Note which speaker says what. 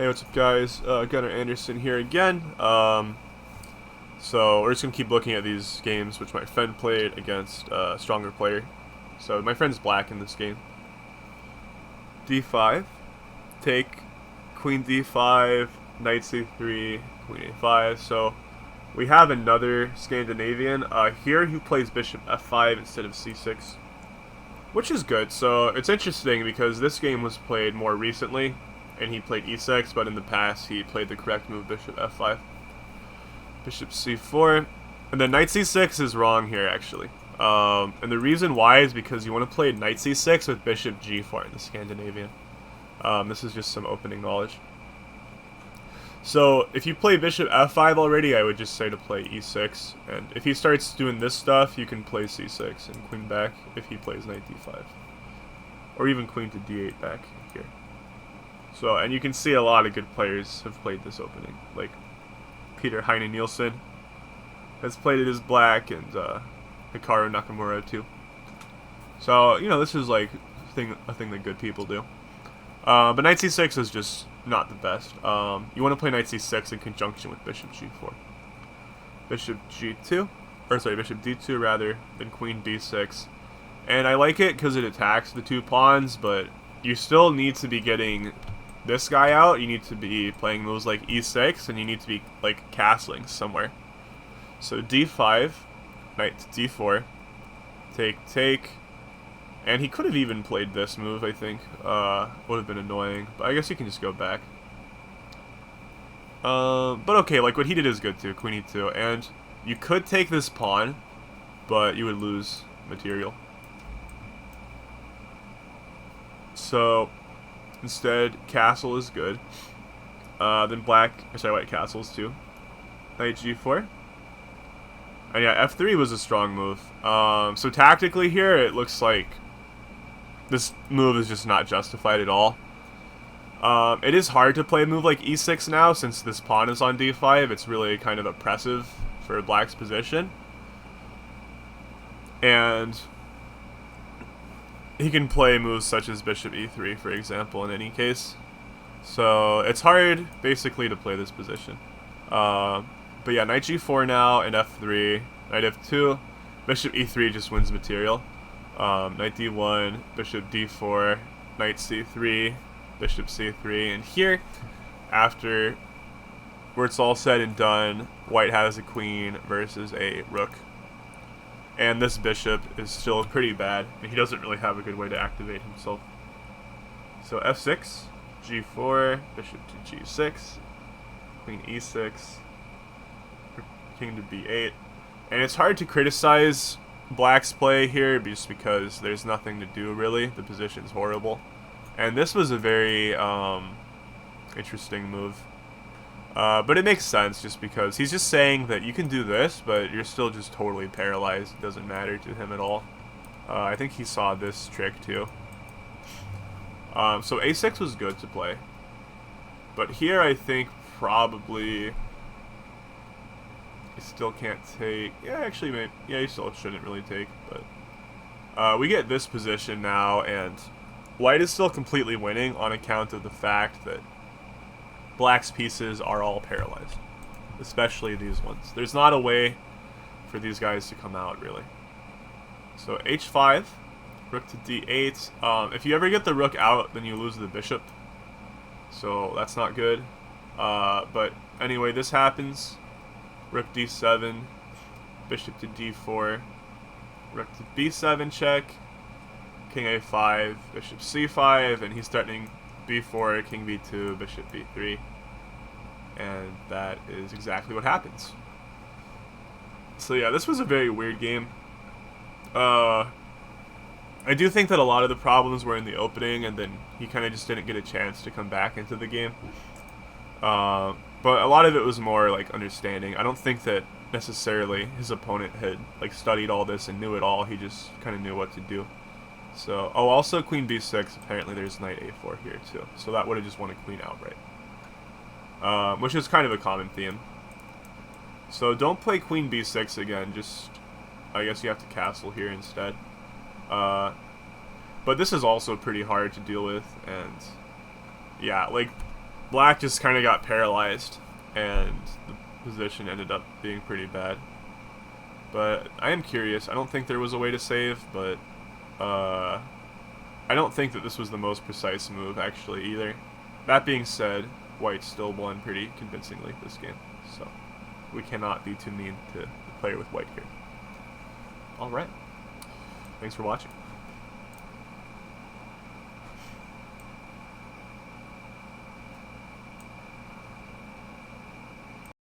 Speaker 1: Hey, what's up, guys? Gunnar Anderson here again. So we're just gonna keep looking at these games which my friend played against a stronger player. So my friend's black in this game. D5, take Queen D5, Knight C3, Queen A5. So we have another Scandinavian here who plays Bishop F5 instead of C6, which is good. So it's interesting because this game was played more recently and he played e6, but in the past he played the correct move, bishop f5. Bishop c4, and then knight c6 is wrong here, actually. And the reason why is because you want to play knight c6 with bishop g4 in the Scandinavian. This is just some opening knowledge. So if you play bishop f5 already, I would just say to play e6, and if he starts doing this stuff, you can play c6 and queen back if he plays knight d5. Or even queen to d8 back here. So, and you can see a lot of good players have played this opening, like Peter Heine Nielsen has played it as black, and Hikaru Nakamura too. So, you know, this is like a thing that good people do. But knight c6 is just not the best. You want to play knight c6 in conjunction with bishop g4. Bishop g2, or sorry, bishop d2 rather, than queen b6. And I like it because it attacks the two pawns, but you still need to be getting this guy out. You need to be playing moves like e6, and you need to be like castling somewhere. So d5, knight to d4, take, and he could have even played this move, I think. Would have been annoying, but I guess you can just go back. But okay, like what he did is good too, queen e2, and you could take this pawn, but you would lose material. So instead, castle is good. Then white castles too. Knight g4. And yeah, f3 was a strong move. So tactically here, it looks like this move is just not justified at all. It is hard to play a move like e6 now, since this pawn is on d5. It's really kind of oppressive for black's position. And he can play moves such as bishop e3, for example, in any case. So it's hard, basically, to play this position. But yeah, knight g4 now, and f3, knight f2, bishop e3 just wins material. Knight d1, bishop d4, knight c3, bishop c3, and here, after where it's all said and done, white has a queen versus a rook. And this bishop is still pretty bad, and he doesn't really have a good way to activate himself. So f6, g4, bishop to g6, queen e6, king to b8. And it's hard to criticize black's play here just because there's nothing to do, really. The position's horrible. And this was a very interesting move. But it makes sense just because he's just saying that you can do this, but you're still just totally paralyzed. It doesn't matter to him at all. I think he saw this trick too. So a6 was good to play. But here I think probably he still can't take. Yeah, actually, maybe. Yeah, he still shouldn't really take. But we get this position now, and white is still completely winning on account of the fact that black's pieces are all paralyzed, especially these ones. There's not a way for these guys to come out, really. So h5, rook to d8. If you ever get the rook out, then you lose the bishop, so that's not good. But anyway, this happens. Rook d7, bishop to d4, rook to b7 check, king a5, bishop c5, and he's threatening b4, king b2, bishop b3, and that is exactly what happens. So yeah, this was a very weird game. I do think that a lot of the problems were in the opening, and then he kind of just didn't get a chance to come back into the game. But a lot of it was more like understanding. I don't think that necessarily his opponent had like studied all this and knew it all. He just kind of knew what to do. So, oh, also queen b6, apparently there's knight a4 here too. So that would have just won a queen outright. Which is kind of a common theme. So don't play queen b6 again, just, I guess you have to castle here instead. But this is also pretty hard to deal with, and yeah, like, black just kind of got paralyzed, and the position ended up being pretty bad. But I am curious. I don't think there was a way to save, but I don't think that this was the most precise move, actually, either. That being said, white still won pretty convincingly this game, so we cannot be too mean to the player with white here. Alright. Thanks for watching.